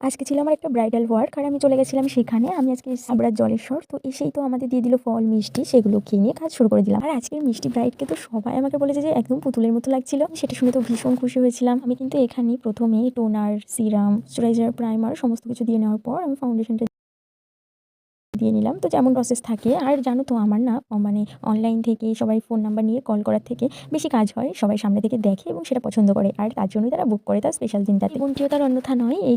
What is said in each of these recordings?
আজকে ছিল আমার একটা ব্রাইডাল ওয়ার্ক আর আমি চলে গেছিলাম সেখানে। আমি আজকে হাবড়ার জলেশ্বর। তো এসেই তো আমাদের দিয়ে দিল ফল, মিষ্টি সেগুলো খেয়ে নিয়ে কাজ শুরু করে দিলাম। আর আজকের মিষ্টি ব্রাইডকে তো সবাই আমাকে বলেছে যে একদম পুতুলের মতো লাগছিল। সেটা শুনে তো ভীষণ খুশি হয়েছিলাম। আমি কিন্তু এখানে ১ম এ টোনার, সিরাম, ময়েশ্চারাইজার, প্রাইমার সমস্ত কিছু দিয়ে নেওয়ার পর আমি ফাউন্ডেশনটা দিয়ে নিলাম। তো যেমন প্রসেস থাকে। আর জানো তো আমার না মানে অনলাইন থেকে সবাই ফোন নাম্বার নিয়ে কল করার থেকে বেশি কাজ হয় সবাই সামনে থেকে দেখে এবং সেটা পছন্দ করে। আর তার জন্যই তারা বুক করে তার স্পেশাল দিনটাতে। বোনটিও তার অন্যথা নয়। এই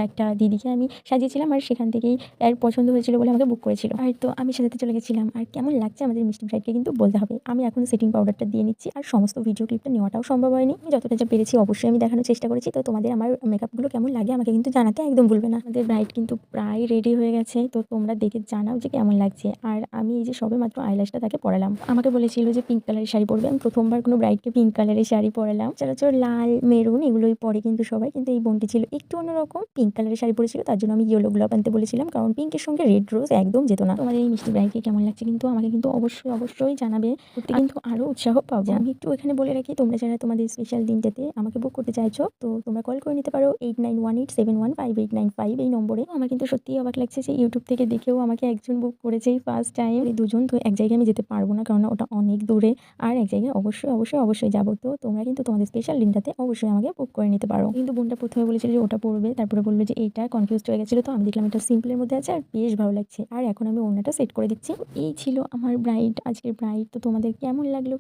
একটা দিদিকে আমি সাজিয়েছিলাম আর সেখান থেকেই এর পছন্দ হয়েছিল বলে আমাকে বুক করেছিল। আর তো আমি সাজাতে চলে গেছিলাম। আর কেমন লাগছে আমাদের মিষ্টি ব্রাইডকে কিন্তু বলতে হবে। আমি এখন সেটিং পাউডারটা দিয়ে নিচ্ছি আর সমস্ত ভিডিও ক্লিপটা নেওয়াটাও সম্ভব হয়নি। আমি যতটা যা পেরেছি অবশ্যই আমি দেখানোর চেষ্টা করেছি। তো তোমাদের আমার মেকআপগুলো কেমন লাগে আমাকে কিন্তু জানাতে একদম ভুলবে না। আমাদের ব্রাইড কিন্তু প্রায় রেডি হয়ে গেছে। তো তোমরা দেখে জানাও যে কেমন লাগছে। আর আমি এই যে সবেমাত্র আইল্যাশটা তাকে পরালাম। আমাকে বলেছিল যে পিঙ্ক কালারের শাড়ি পরবে। আমি প্রথমবার কোনো ব্রাইডকে পিঙ্ক কালারের শাড়ি পরালাম। সচরাচর লাল, মেরুন এগুলোই পরে কিন্তু সবাই। কিন্তু এই বোনটি ছিল একটু অন্যরকম। পিঙ্ক কালারের শাড়ি পরেছিল। তার জন্য আমি ইয়েলো গোলাপ আনতে বলেছিলাম। কারণ পিঙ্কের সঙ্গে রেড রোজ একদম যেত না। তোমাদের এই মিষ্টি ব্রাইডকে কেমন লাগছে কিন্তু আমাকে কিন্তু অবশ্যই জানাবে। করতে কিন্তু আরো উৎসাহ পাবো। আমি একটু এখানে বলে রাখি, তোমরা যারা তোমাদের স্পেশাল দিনটাতে আমাকে বুক করতে চাইছো তো তোমরা কল করে নিতে পারো 8918715895 এই নম্বরে। আমার কিন্তু সত্যিই অবাক লাগছে যে ইউটিউব থেকে দেখেও আমাকে একজন বুক করেছে এই ফার্স্ট টাইম। এই দুজন তো এক জায়গায় আমি যেতে পারবো না, কারণ ওটা অনেক দূরে। আর এক জায়গায় অবশ্যই যাবো। তো তোমরা কিন্তু তোমাদের স্পেশাল দিনটাতে অবশ্যই আমাকে বুক করে নিতে পারো। কিন্তু বোনটা প্রথমে বলেছিল যে ওটা পরবে, তারপরে বললো যে এইটা, কনফিউজড হয়ে গেছিল। তো আমি দেখলাম এটা সিম্পলের মধ্যে আছে আর বেশ ভালো লাগছে। আর এখন আমি ওড়নাটা সেট করে দিচ্ছি। এই ছিল আমার ব্রাইড, আজকের ব্রাইড। তো তোমাদের কেমন লাগলো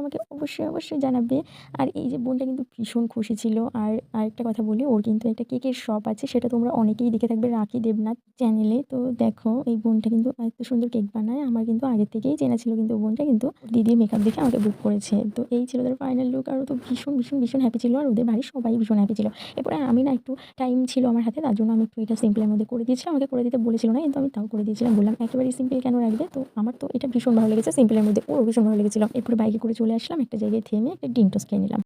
আমাকে অবশ্যই জানাবে। আর এই যে বোনটা কিন্তু ভীষণ খুশি ছিল। আর আরেকটা কথা বলি, ওর কিন্তু একটা কেকের শপ আছে, সেটা তোমরা অনেকেই দেখে থাকবে রাখি দেবনাথ চ্যানেলে। তো দেখো এই বোনটা কিন্তু এত সুন্দর কেক বানায়। আমার কিন্তু আগে থেকেই চেনা ছিল, কিন্তু বোনটা কিন্তু দিদির মেকআপ দেখে আমাকে বুক করেছে। তো এই ছিল তার ফাইনাল লুক। আর ও তো ভীষণ হ্যাপি ছিল। আর ওদের বাড়ির সবাই ভীষণ হ্যাপি ছিল। এরপরে আমি না একটু টাইম ছিল আমার হাতে, তার জন্য আমি একটু এটা সিম্পলের মধ্যে করে দিয়েছিলাম। আমাকে করে দিতে বলেছিল না, কিন্তু আমি তাও করে দিয়েছিলাম। বললাম একেবারেই সিম্পল কেন রাখবে। তো আমার তো এটা ভীষণ ভালো লেগেছে সিম্পলের মধ্যে, ওরও ভীষণ ভালো লেগেছিল। এরপরে বাইকে করে চলে আসলাম একটা জায়গায়, থেমে একটা ডিম টোস্ট খেয়ে নিলাম।